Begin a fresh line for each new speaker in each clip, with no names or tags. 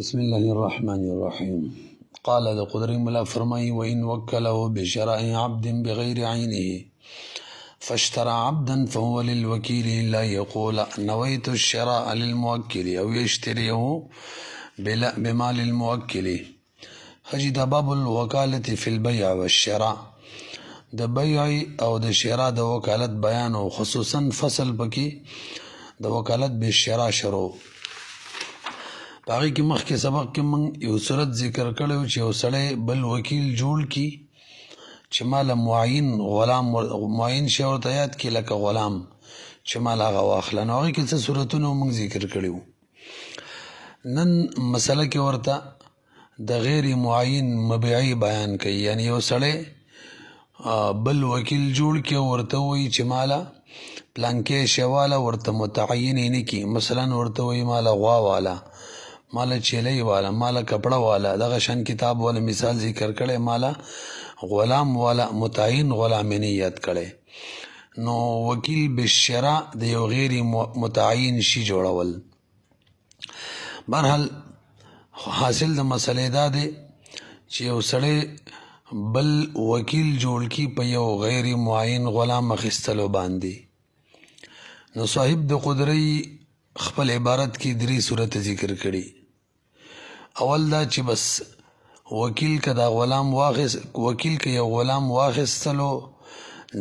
بسم الله الرحمن الرحيم. قال القدري ملا فرمي وإن وكله بشراء عبد بغير عينه فاشترى عبدا فهو للوكيل لا يقول نويت الشراء للموكل أو يشتريه بمال الموكل. هجد باب الوكالة في البيع والشراء. د بيع او د شراء د وکالت بیان او خصوصا فصل بکی د وکالت به شراء شروع. باقی کی مخ کے سبق کې من یو صورت ذکر کړو چې یو سړی بل وکیل جوړ کی چې مال معین غلام معین شی ورته یاد کی لکه غلام چې مال هغه واخله. نو هغې کې څه صورتونه موږ ذکر کړي وو. نن مسله کې ورته د غیر معین مبيعي بیان کوي، یعنی یو سړی بل وکیل جوړ کې ورته وایي چې مالا پلانکې شواله ورته متعین نه کی، مثلا ورته وایي مالا غوا والا، مالا چیلې والا، مالا کپڑا والا، دغه شان کتاب والا مثال ذکر کړي، مالا غلام والا متعین غلام نه یاد کړي. نو وکیل بالشراء د یو غیر متعین شی جوړول. برحال حاصل د مسلې دا دی چې یو سړی بل وکیل جوړ کی په یو غیر معین غلام اخیستلو باندې. نو صاحب د قدري خپل عبارت کې درې صورت ذکر کړي. اول دا چې بس وکیل که دا غلام واخست، وکیل که یو غلام واخیستلو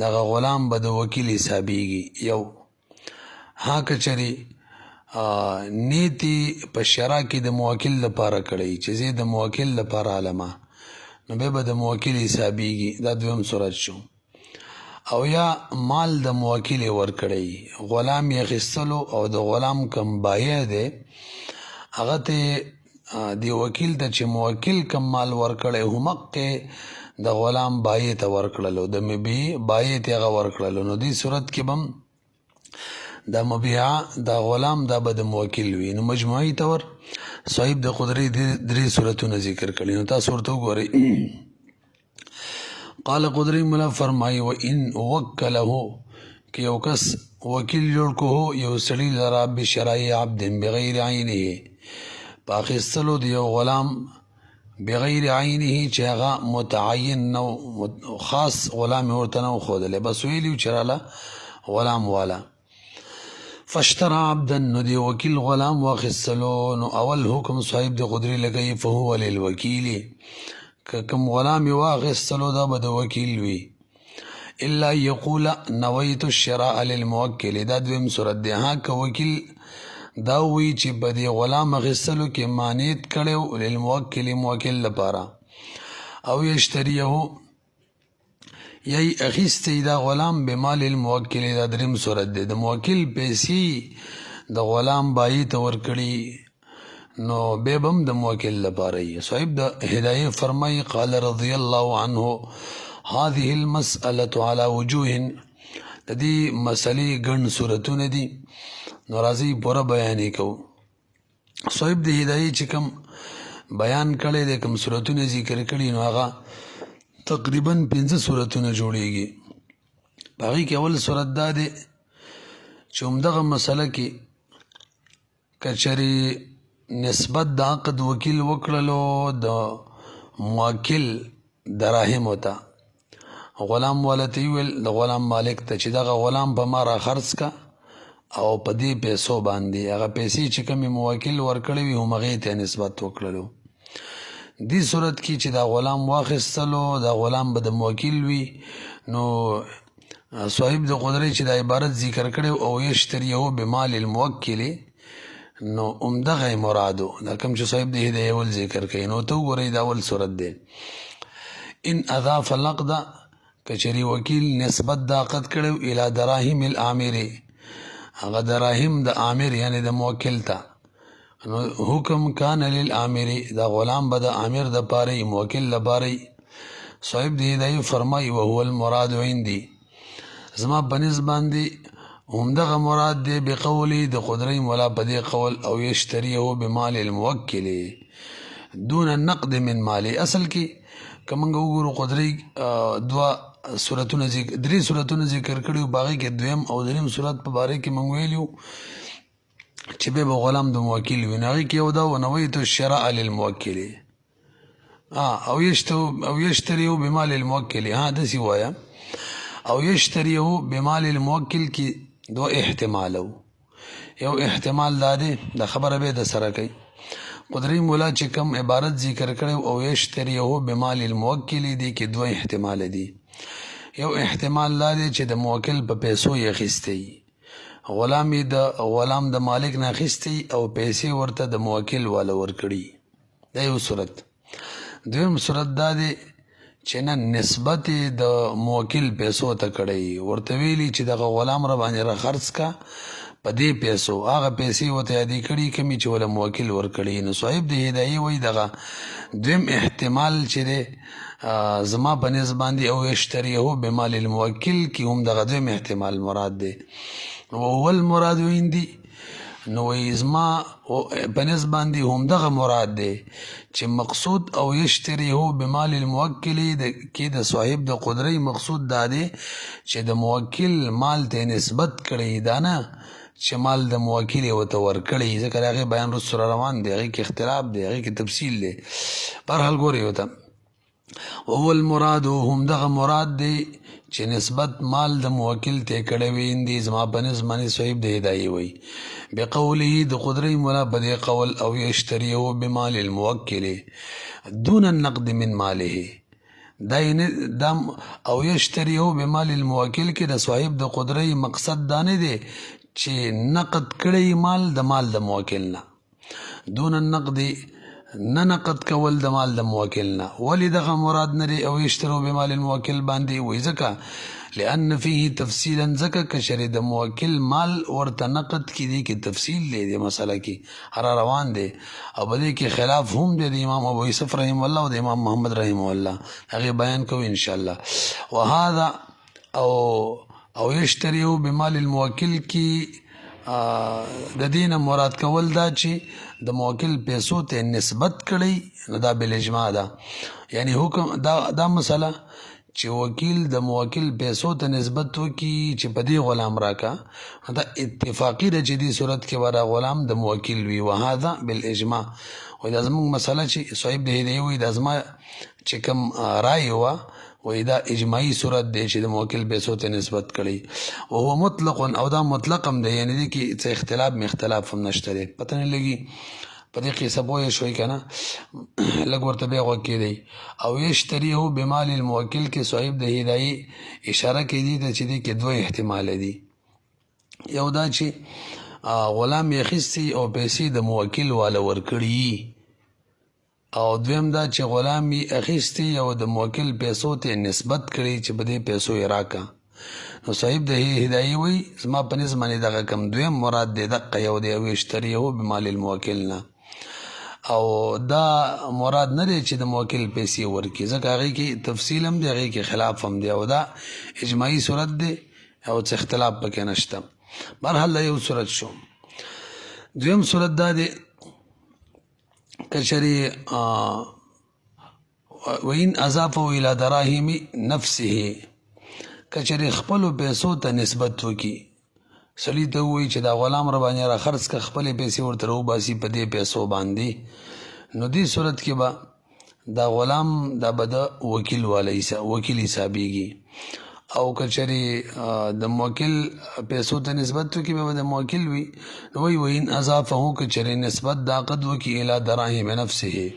دغه غلام به د وکیل حسابیږي. یو ها کچري نیتی په شرع کې د موکل لپاره کړی چې زه د موکل لپاره علمه، نو به د موکل حسابیږي. دا دویم صورت شو. او یا مال د موکل ورکړی، غلام یې اخیستلو او د غلام کم بایع دی هغه ته دی وکیل ته چې موکل کم مال ورکړی همقې د غلام بایع ته ورکړلو، د مبیع بایع ته هغه ورکړلو. نو دې صورت کې بم دا مبیعه دا غلام دا به د موکل وي. نو مجموعي طور صاحب د قدري درې صورتونه ذکر کړي. نو تاسو ورته وګورئ. قال قدري ملا فرمایي وان وکله که یو کس وکیل جوړ کو یو سړي لرا بشراء عبد بغیر عینه، په اخیستلو د یو غلام بغیر عینه چې هغه متعین نو خاص غلام ورته نو ښودلی، بس ویلي چې راله غلام والا. فاشترى عبدا، نو دی وکیل غلام واخیستلو. نو اول حکم صاحب د قدري لګوي فهو للوکیل، که کم غلام یې واخیستلو دا به د وکیل وي. الا یقول نویت الشراء للموکل، دا دویم صورت دی. ها که وکیل دا وی چې په دې غلام اخیستلو کې مانیت کړی للموکل موکل لپاره، او یشتریه یای اخیستی دا غلام بمال الموکل، دا دریم صورت دی. د موکل پیسې د غلام بایی ته ورکړي نو بیبم د موکل لپاره یې. صاحب د هدایه فرمای قال رضی الله عنه هذه المسألة على وجوه، د دې مسلې ګڼ صورتونه دي، نو راځي پوره بیانې کوو. صاحب د هدایه چې کوم بیان کړی دی، کوم صورتونه ذکر کړي، نو هغه تقریبا 5 صورتونه جوړیږي. په هغې کې اول صورت دا دی چې همدغه مسله کې که چېرې نسبت د عقد وکیل وکړلو د موکل دراهمو ته، غلام والا ته یې ویل د غلام مالک ته چې دغه غلام په ما را خرڅ که او په دې پیسو باندې هغه پیسې چې کومې موکل ورکړی وي هم هغې ته نسبت وکړلو. دې صورت کې چې دا غلام واخیستلو دا غلام به د موکل وي. نو صاحب د قدرت چې دا عبارت ذکر کړی او یشتریه بمال الموکل، نو عمدغه مرادو دا کوم چې صاحب د هدایه اول ذکر کوي. نو ته وګورئ دا اول صورت دی. ان اضاف العقد، که چېرې وکیل نسبت د عقد کړی الی دراهم العامر، هغه دراهم د عامر یعنی د موکل ته، نو حکم کان للعامر، دا غلام به د عامر د پاره موکل لپاره. صاحب د هدایه فرمایي وهو المراد عندي، زما په نسبت باندې همدغه مراد دی بقولی د قدري مولا په دې قول او یشتریه بمال الموکل دون النقد من مالی. اصل کې که موږ وګورو قدري دوه صورتونه درې صورتونه ذکر کړي، باقي کې دویم او دریم صورت په باره کې موږ ویلو چې به غلام د موکل وي، هغې کې یو دا ونویت الشراء للموکل او یشتریه بمال الموکل. داسې وایه او یشتریه بمال الموکل کې دو احتمال یو احتمال دا دی، د خبره به د سره کوي قدري مولا چې کوم عبارت ذکر کړی او یشتریه بمال الموکل دی کې دو احتمال دي. یو احتمال دا دی چې د موکل په پیسو یې اخیستی، غلام د مالک نه اخیستی او پیسې ورته د موکل والا ورکړي، دا یو صورت. دویم صورت دا دی چې نه نسبت د موکل پیسو ته کړی، ورته ویلي چې دغه غلام را باندې را خرڅ کا په دې پیسو، هغه پیسې ورته یادې کړي کمې چې ولا موکل ورکړي. نو صاحب د هدایې وایي دغه دویم احتمال چې دی زما په نسبت باندې او یشتریه بمال الموکل کې هم دغه دویم احتمال مراد دی. اول مراد ویندي نو وایي زما په نسبت باندې هم دغه مراد دی چې مقصود او یشتریه بمال الموکل کې د صاحب د قدرې مقصود دا دی چې د موکل مال ته نسبت کړي، دا نه چې مال د موکل یې ورته ورکړي، ځکه د هغې بیان وروسته را روان دی، هغې کې اختلاف دی، هغې کې تفصیل دی. بهرحال ګورئ ورته اول مراد هم دغه مراد دی چې نسبت مال د موکل ته کړی وي. اندي زما په نسبت باندې صاحب د هدایې وایي بقوله د قدرې مولا په دې قول او یشتریه بمال الموکل دون النقد من ماله، دا او یشتریه بمال الموکل کې د صاحب د قدرې مقصد دا نه دی چې نقد کړی مال د موکل نه، دون النقد نه نقد کول د مال د موکل نه. ولی دغه مراد نه دی او یشترو بمال الموکل باندې وایي ځکه لأن فيه تفصیلا، ځکه که شری د موکل مال ورته نقد کې دی کې تفصیل دی د مسله کې هر روان دی او په دې کې خلاف هم دی د امام ابو یوسف رحمه الله او د امام محمد رحمه الله، هغې بیان کوو انشاءالله. وهذا او یشتریو بمال الموکل کې د دینه مراد کول دا چې د موکل پیسو ته نسبت کړی، نو دا بالاجماع ده. یعنی حکم دا مسله چې وکیل د موکل پیسو ته نسبت وکي چې په دې غلام راکا، دا اتفاقی ده چې دې صورت کې ورا غلام د موکل وي. وهذا بالاجماع، وایي دا زموږ مسله چې صاحب د هدایې وایي دا زما چې کوم رای وه وایي دا اجماعي صورت دی چې د موکل پیسو ته نسبت کړي. وهو مطلق، او دا مطلق هم دی، یعنی دی کې څه اختلاف هم نشته دی. پته نه لګي په دې قصه پوه شوئ که نه، لږ ورته بیا غوږ کېدی. او یشتریه بمال الموکل کې صاحب د هدایې اشاره کېدی ته چې دی کې دوه احتماله دي. یو دا چې غلام یې اخیستی او پیسې د موکل والا ورکړي، او دویم دا چې غلام یې اخیستی او د موکل پیسو ته نسبت کړي چې په دې پیسو یې راکا. نو صاحب د هدایې وایي زما په نسبت باندې دغه کم دویم مراد دی دقه یو دی او یشتریه بمال الموکل نه، او دا مراد نه دی چې د موکل پیسې ورکړي، ځکه هغې کې تفصیل هم دی، هغې کې خلاف هم دی، او دا اجماعي صورت دی او څه اختلاف پکې نشته. بهرحال دا یو صورت شو. دویم صورت دا دی کچری وین اضافه الى دراهم نفسه، کچری خپلو پیسو ته نسبت وکي، سړي ته ووایي چې دا غلام را باندې را خرڅ که خپلې پیسې ورته راوباسي په دې پیسو باندې، نو دې صورت کې به دا غلام دا به د وکیل حسابیږي. او کچری د موکل پیسو ته نسبت وکي به د موکل وي. نو وایي وین اضافه کچری نسبت دا قد وکي الى دراهم نفسه،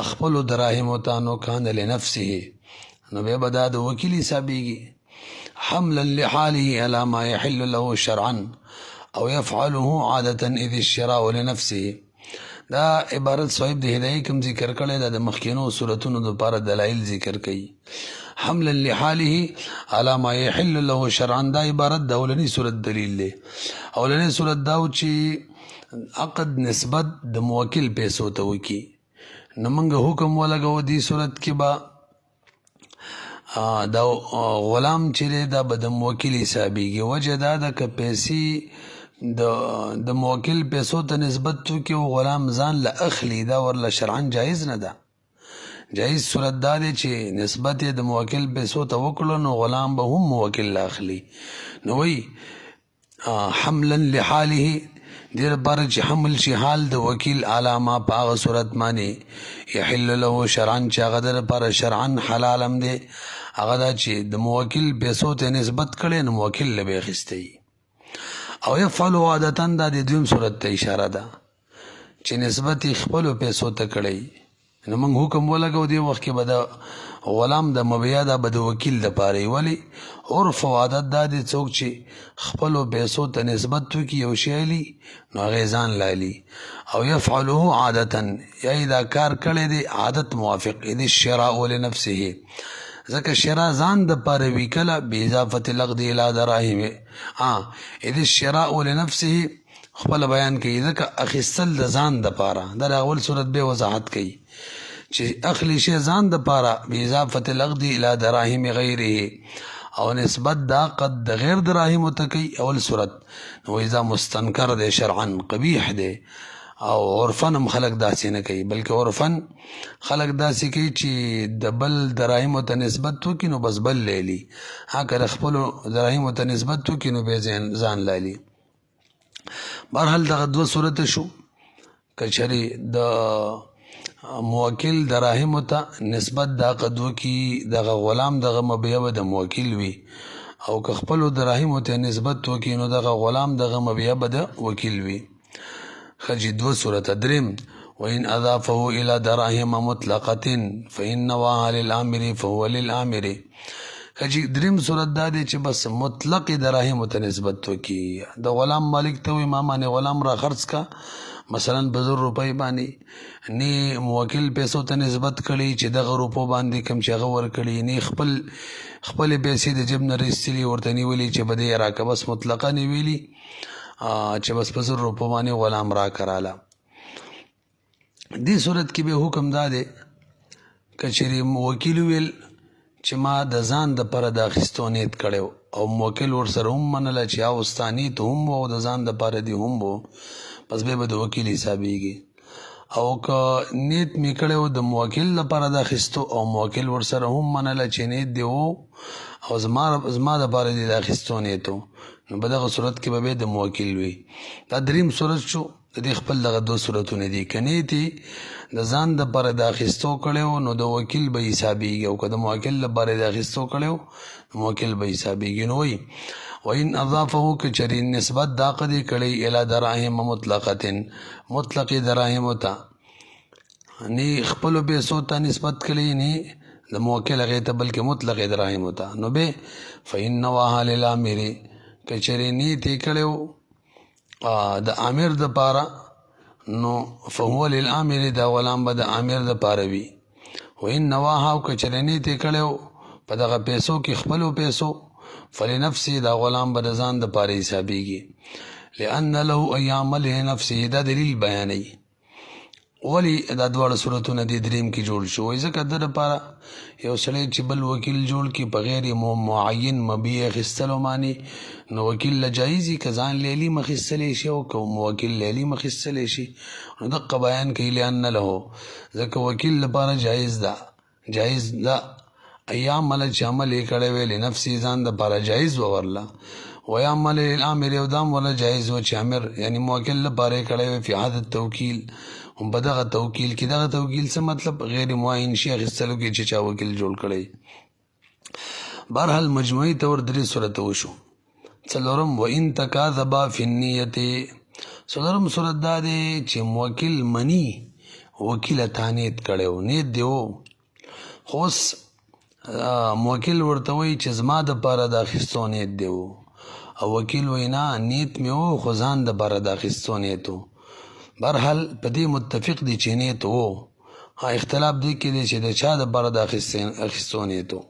خپلو دراهمو ته، نو کان لنفسه، نو بیا به دا د وکیل حسابیږي. حملا لحاله على ما يحل له شرعا او يفعله عادة اذ الشراء لنفسه. دا عبارت صاحب د هدایې کوم ذکر کړی دا د مخکینو صورتونو دپاره دلایل ذکر کوي. حملا لحاله على ما يحل له شرعا، دا عبارت د اولنی صورت دلیل دی. اولنی صورت داو چې عقد نسبت د موکل پیسو ته وکي، نو موږ حکم ولګو دې صورت کې به دا غلام چې دی دا به د موکل حسابیږي. وجه دا ده که پیسې د موکل پیسو ته نسبت وکي او غلام ځان له اخلي، دا ورله شرعا جایز نه ده. جایز صورت دا دی چې نسبت یې د موکل پیسو ته وکړو نو غلام به هم موکل له اخلي. نو وایي حملا لحاله، دیر بار چې حمل شي حال د وکیل علامه په هغه صورت باندې یحل له شرعن چې هغه در پر شرعن حلال هم دی هغه دا چې د موکل پیسو ته نسبت کړي نو موکل له به اخیستی او یفعل عادتا دا د دویم صورت ته اشاره ده چې نسبت خپل پیسو ته کړي نو موږ حکم ولګو دی وخت کې به د غلام د مبیا دا به د وکیل د پاره ولی عرف او عادت دا د څوک چې خپل پیسو ته نسبت وکي یو شی لی نو غیزان لالی او يفعله عادتا یا دا کار کړي دی عادت موافق دی الشراء لنفسه ځکه شراء ځان د پاره وی کله به اضافه لغد الى دراهم دی الشراء لنفسه خپل بیان کوي ځکه اخیستل د ځان د پاره در اول صورت به وضاحت کوي چې اخلی شی ځان د پاره به اضافه لغد الى دراهم غیره او نسبت دا قد د غیر دراهم ته کوي اول صورت نو اذا مستنکر دی شرعا قبیح دی او عرفن هم خلق داسې نه کوي بلکې عرفن خلق داسې کوي چې د بل دراهم ته نسبت وکړي نو بس بل لیلی هغه خپل دراهم ته نسبت وکړي نو به ځان لالی بهرحال دغه دوه صورت شو کچری د موکل دراهم ته نسبت دا قدو کی دغه غلام دغه مبیع به د موکل وي او که خپل دراهم ته نسبت وکي نو دغه غلام دغه مبیع به د وکیل وي خجی دو صورت درم وإن أضافه إلى دراهم مطلقة فإن نواها للآمر فهو للآمر خجی درم صورت دا دی چې بس مطلق دراهم ته نسبت وکي د غلام مالک ته وي ما باندې غلام را خرڅ کا مثلا بزر روپۍ باندې نی موکل پیسو ته نسبت کړي چې دغه روپو باندې کم چې هغه ورکړي نی خپل پیسې د جیب نه رسېلي ورته نیولي چې به دې راکه بس مطلقه نیولي چې بس بزر روپو باندې غلام را کراله دې صورت کې به حکم دا دی که چېرې وکیل ویل چې ما د ځان د پاره د اخیستو نیت کړی او موکل ورسره هم منله چې ستا نیت هم و او د ځان د پاره دې هم و پس به د وکیل حسابېږي او که نیت مې کړی و د موکل لپاره د اخیستو او موکل ورسره هم منله چې نیت دې و او زما دپاره دې د اخیستو نیت و نو په دغه صورت کې به د موکل وي دا دریم صورت شو د دې خپل دغه دو صورتونه دي که نیت د ځان دپاره د اخیستو کړی و نو د وکیل به حسابېږي او که د موکل لپاره د اخیستو کړی و موکل به حسابېږي نو وایي وإن أضافه كچري نسبت داقدي کړي الى دراهم مطلقه مطلق دراهم ته ني خپل پیسو ته نسبت کړي ني د موکل غي ته بلکې مطلق دراهم ته نو به فإن نواها للامر کچري ني تی کړو د امیر د پاره نو فهو للامر دا غلام به د امیر د پاره وي وإن نواها کچري ني تی کړو په دغه پیسو کې خپل پیسو فلنفسه دا غلام برزان د پاره حسابېږي لأن له أيام لنفسه دا دلیل بیانوي ولی دا دواړه صورتونه د دریم کې جوړ شو ځکه د لپاره یو سړی چې بل وکیل جوړ کی په غیر معین مبیع اخیستلو معنی نو وکیل له جایزي که ځان لیلی مخیستلی شي او که موکل لیلی مخیستلی شي نو دقه بیان کوي لأن له ځکه وکیل لپاره جایز ده ایام مل چې عمل یې کړی وی لنفسي ځان دپاره جایز وورله ویام مل للامر یو دام ولا جایز و چې امر یعنی موکل لپاره یې کړی وی فی عادت توکیل هم په دغه توکیل کې دغه توکیل څه مطلب غیر معین شي اخیستلو کې چې چا وکیل جوړ کړی بهرحال مجموعي طور درې صورت وشو څلورم وإن تکاذبا فی النیت څلورم صورت دا دی چې موکل منی وکیل ته نیت کړی و نیت دی و خو موکل ورته وایي چې زما دپاره د اخیستو نیت دی و او وکیل وایي نه نیت مې و خو ځان دپاره د اخیستو نیت و بهرحال په دې متفق دي چې نیت و اختلاف دی کې دی چې د چا دپاره د اخیستو نیت و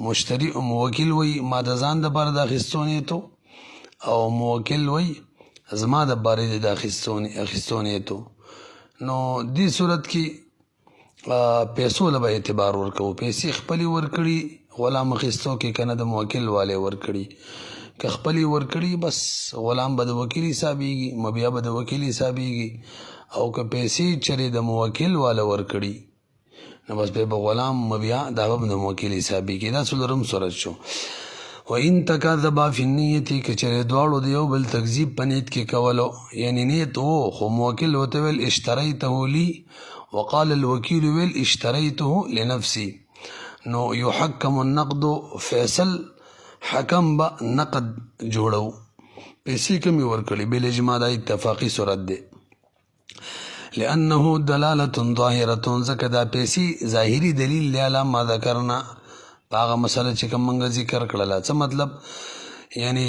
مشتری موکل وایي ما د ځان دپاره د اخیستو نیت و او موکل وایي زما دپاره د اخیستو نیت و نو دې صورت کې پیسو له به اعتبار ورکو پیسې خپلې ورکړي غلام اخیستو کې که نه د موکل والے ورکړي که خپلې ورکړي بس غلام به د وکیل حسابېږي مبیع به د وکیل حسابېږي او که پیسې چرې د موکل والا ورکړي نو بس به غلام مبیع دا به د موکل حسابېږي دا څلورم صورت شو وان تکذبا فی النیة که چرې دواړو د یو بل تکذیب په نیت کې کولو یعنی نیت و خو موکل ورته ویل اشتریته لی وقال الوکیل ویل اشتریته لنفسی نو یحکم النقد فیصل حکم به نقد جوړو پیسې کمی ورکړي بالاجماع دا اتفاقی صورت دی لأنه دلالة ظاهرة ځکه دا پیسې ظاهری دلیل دی علی ما ذکرنا هغه مسله چې کوم موږ ذکر کړله څه مطلب یعنی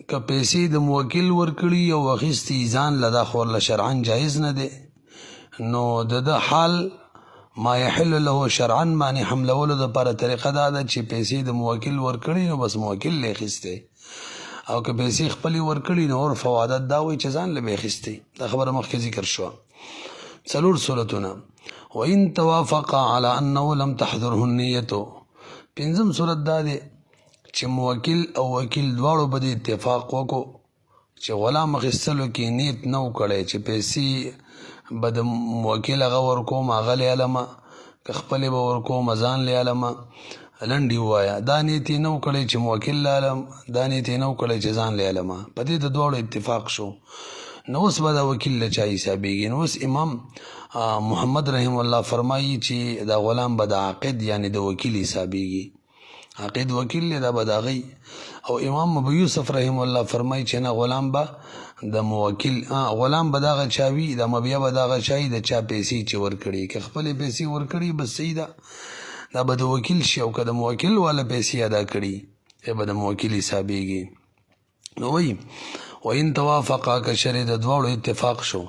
که پیسې د موکل ورکړي او اخیستي ځان له دا خو له شرعا جایز نه دی نو د حال ما یحل له شرعا معنی حملولو دپاره طریقه دا ده چې پیسې د موکل ورکړي نو بس موکل له اخیستی او که پیسې خپلې ورکړي نو عرف او عادت دا وایي چې ځان له به اخیستی دا خبره مخکې ذکر شوه څلور صورتونه وان توافقا على انه لم تحضره النیة پنځم صورت دا دی چې موکل او وکیل دواړو به د اتفاق وکړو چې غلام اخیستلو کې نیت نه و کړی چې پیسې به د موکل هغه ورکوم هغه لیالمه که خپلې به ورکوم ځان لیالمه لنډي ووایه دا نیت یې نه و کړی چې موکل لیالم دا نیت یې نه و کړی چې ځان لیالمه په دې د دواړو اتفاق شو نو اوس به دا وکیل له چا حسابېږي نو اوس امام محمد رحم الله فرمایي چې دا غلام به د عاقد یعنی د وکیل حسابېږي عاقد وکیل دی دا به د هغی او امام ابو یوسف رحم الله فرمایي چې نه غلام به د موکل غلام به دغه چا وي د مبیا به دغه چا وي د چا پیسې چې ورکړي که خپلې پیسې ورکړي بس صحیح ده دا به د وکیل شي او که د موکل والا پیسې ادا کړي یا به د موکل حسابېږي نو وایي وان توافقا که شرې د دواړو اتفاق شو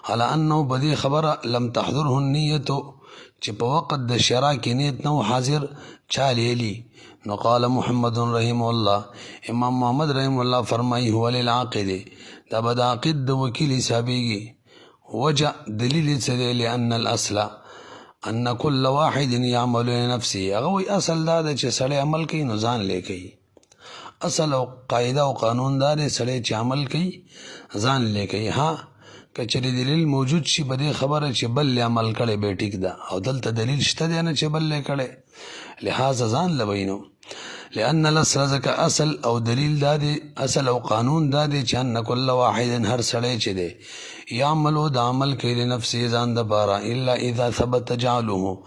على انه بدی خبره لم تحضره النیة چې په وقت د شرع کې نیت نه حاضر چا لیلی نو قال محمد رحم الله امام محمد رحم الله فرمایي هو للعاقد دا به د عاقد د وکیل حسابېږي وجه دلیل څه دی لأن الاصل ان كل واحد يعمل لنفسه هغه وایي اصل دا ده چې سړی عمل کوي نو ځان لی کوي اصل او قاعده او قانون دا دی سړی چې عمل کوي ځان لی کوي ها که چېرې دلیل موجود شي په دې خبره چې بل عمل کړی به ټیک ده او دلته دلیل شته دی نه چې بل کړی لہذا ځان لوي نو لأن الاصل ځکه اصل او دلیل دا دی اصل او قانون دا دی چې ان كل واحد هر سړی چې دی یعملو د عمل کوي لنفسه ځان دپاره الا اذا ثبت جعله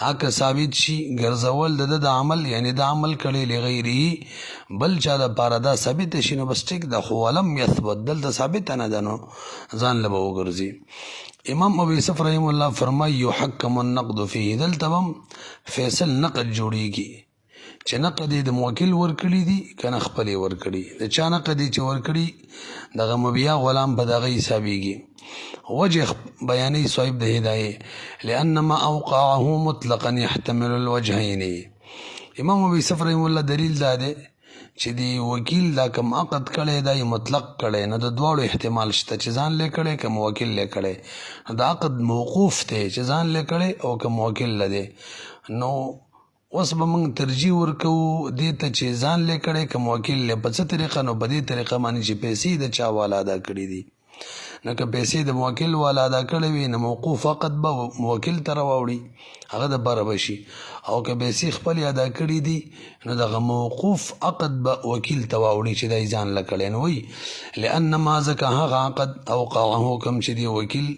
هکه ثابت شي ګرځول د عمل یعنی د عمل کړی لغیره بل چا دپاره دا ثابت شي نو بس ټیک ده خو ولم یثبت دلته ثابت نه ده نو ځان له به وګرځي امام ابو یوسف رحم الله فرمایي یحکم النقد فيه دلته هم فیصل نقد جوړیږي چې نقد د موکل ورکړي دي که نه خپلې ورکړي د چا نقد چې ورکړي دغه مبیا غلام په دغه حسابېږي وجه بیانې صاحب د هدایې لأن ما اوقعه مطلقا يحتمل الوجهین امام ابو یوسف رحم الله دلیل دا دی چې دی وکیل دا کم عقد کړی دا مطلق کړی نه د دواړو احتمال شته چې ځان لی کړی که موکل لی کړی دا عقد موقوف دی چې ځان لی کړی او که موکل له دی نو اوس به موږ ترجیح ورکوو دې ته چې ځان لی کړی که موکل لی په څه طریقه نو په دې طریقه باندې چې پیسې د چا والا ادا کړي دي نو که پیسې د موکل والا ادا کړی وي نو موقوف عقد به موکل ته راوړي هغه دپاره به شي او که پیسې خپلې ادا کړي دي نو دغه موقوف عقد به وکیل ته واوړي چې دی ځان له کړی نو وایي لأن ما ځکه هغه عقد اوقعه کوم چې دی وکیل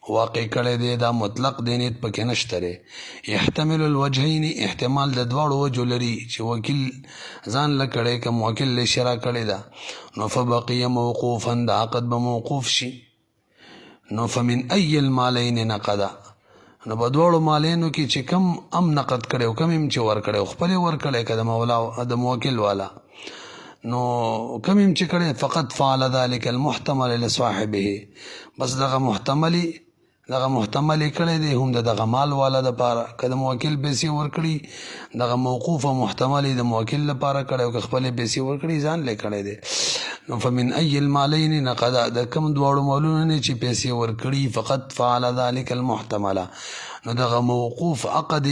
واقع کړی دی دا مطلق دی نیت پکې نشته دی يحتمل الوجهین احتمال د دواړو وجو لري چې وکیل ځان له کړی که موکل له شرع کړی ده نو فبقي موقوفا د عقد به موقوف شي نو فمن ای المالین نقده نو په دواړو مالینو کې چې کم ام نقد کړی او کم هم چې ورکړی خپلې ورکړی که د مولا د موکل والا نو کم هم چې کړی فقط فعل ذلك المحتمل لصاحبه بس دغه محتملی کړی دی هم دغه مال والا دپاره که د موکل پیسې ورکړي دغه موقوف او محتملی د موکل لپاره کړی او که خپلې پیسې ورکړي ځان لی کړی دی نو فمن ای المالین نقده د کم دواړو مالونو نه چې پیسې ورکړي فقط فعل ذلك المحتمل نو دغه موقوف عقد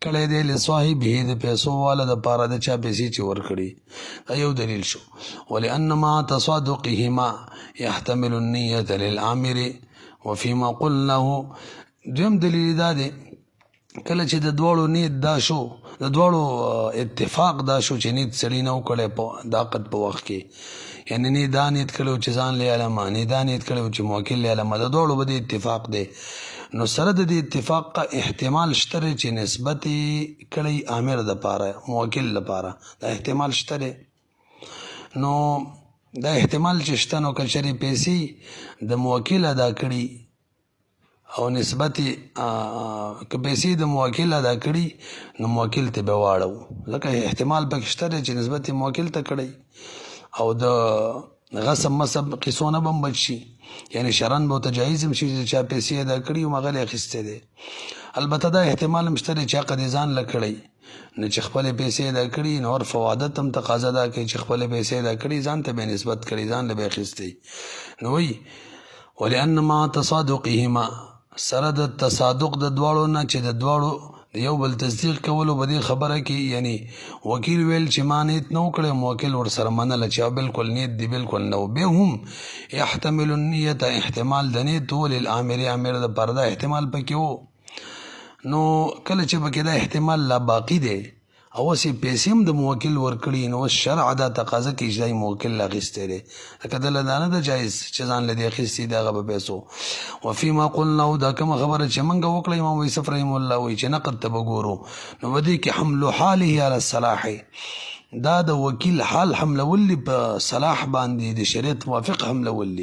کړی دی لصاحبه د پیسو والا دپاره د چا پیسې چې ورکړي دا یو دلیل شو ولأن مع تصادقهما يحتمل النیة للعامر وفيما قلناه دویم دلیل دا دی کله چې د دواړو نیت دا شو د دواړو اتفاق دا شو چې نیت سړي نه وکړی په د عقد په وخت کې، یعنی نه دا نیت کړی چې ځان له علمه، نه دا نیت کړی چې موکل له علمه، د دواړو به د اتفاق دی. نو سره د دې اتفاق احتمال شته چې نسبت کړی امیر د پاره موکل لپاره، دا احتمال شته. نو دا احتمال چې شته نو که چېرې پیسې د موکل ادا کړي او نسبت که پیسې د موکل ادا کړي نو موکل ته به واړو، ځکه احتمال پکې شته چې نسبت موکل ته کړی او د غصب مصب قصونه به هم بچ شي، یعنی شرن به ورته جایز هم شي چې چا پیسې ادا کړي او هغه یې اخیستی دی. البته دا احتمال هم شته چې عقد یې ځان له کړی نو چې خپلې پیسې ادا کړي نو عرف او عادت هم تقاضا دا کوي چې خپلې پیسې ادا کړي ځان ته به نسبت کړي، ځان له به اخیستی. نو وایي ولأنما تصادقهما، سره د تصادق د دواړو نه چې د دواړو د یو بل تصدیق کولو په دې خبره کې، یعنی وکیل ویل چې ما نیت نه وکړی، موکل ورسره منله چې بالکل نیت دی بالکل نه و، بیا هم یحتمل النیت، احتمال د نیت و للامر، امیر د پاره دا احتمال پکې و. نو کله چې پکې دا احتمال لا باقی دی او اوسې پیسې هم د موکل ورکړي نو اوس شرع دا تقاضا کوي چې دا موکل له اخیستی دی، لکه دله دا نه ده جایز چې ځان له دې اخیستي د هغه په پیسو. وفیما قلناه، دا کومه خبره چې موږ وکړه امام یوسف رحمه الله وایي چې نقد ته به ګورو نو په دې کې حمل حاله علی الصلاح، دا د وکیل حال حملول په صلاح باندې د شریعت موافق حملول،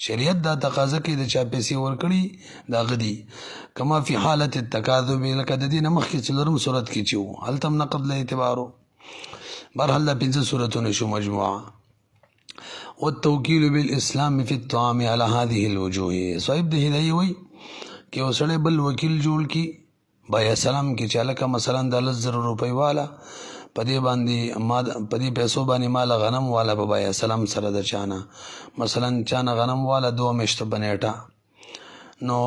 شریعت دا تقاضا کوي د چا پیسې ورکړي دا غدي، کما فی حالت التکاذب، لکه د دې نه مخکې څلورم صورت کې چې و هلته هم نقد له اعتبارو. بهرحال دا پنځه صورتونه شو مجموعه. والتوکیل بالاسلام فی الطعام علی هذه الوجوه، صاحب د هدایي وایي چې یو سړی بل وکیل جوړ کړي بیا سلام کې چې هلکه مثلا د 10,000 روپۍ والا په دې باندې ما په دې پیسو باندې مال غنم والا په بیا سلام سره د چانه مثلا چانه غنم والا 2 میاشتې بنیټه، نو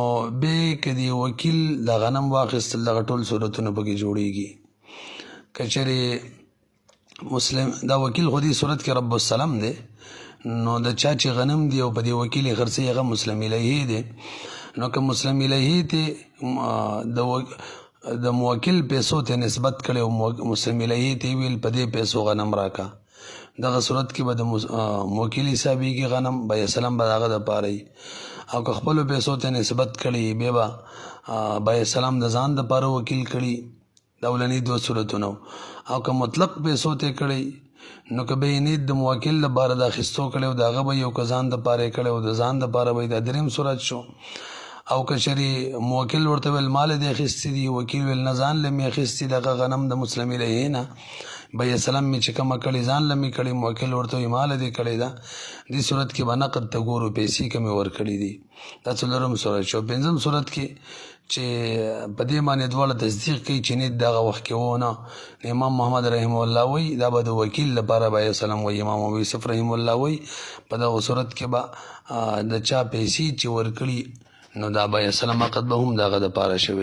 به کدی وکیل د غنم واخیستل دغه ټول صورتونه پکې جوړیږي. کچېرې مسلم دا وکیل خو دې صورت کې رب السلام دی، نو د چا چې غنم دی او په دې وکیل یې خرڅوي هغه مسلم الیه دی، نو که مسلم الیه ته د موکل پیسو ته نسبت کړي او مسلم الیه ته ویل په دې پیسو غنم راکا، دغه صورت کې به د موکل حسابېږي غنم بیا سلام به هغه د پاره وي، او که خپلو پیسو ته نسبت کړي بیا به بیا سلام د ځان د پاره وکیل کړي، دا اولني 2 صورتونه. او که مطلق پیسو ته کړي نو که به یې نیت د موکل لپاره د اخیستو کړی او د هغه به یو که ځان د پاره یې کړی او د ځان د پاره به یې دا 3م صورت شو. او که چېرې موکل ورته ویل مال دې اخیستی دي، وکیل ویل نه ځان له مې اخیستي دغه غنم د مسلم الیه نه بیا سلام مې چې کومه کړې ځان له مې کړې، موکل ورته وایي مال دې کړې ده، دې صورت کې به نقد ته ګورو پیسې کمې ورکړي دي. دا 4م صورت شو. 5م صورت کې چې په دې باندې دواړه تصدیق کوي چې نیت دغه وخت کې و نه، امام محمد رحمه الله وایي دا به د وکیل لپاره بیا سلام وایي، امام ابو یوسف رحمه الله وایي په دغه صورت کې به د چا پیسې چې ورکړي نو دا بیا سلام عقد به هم دغه دپاره شوی.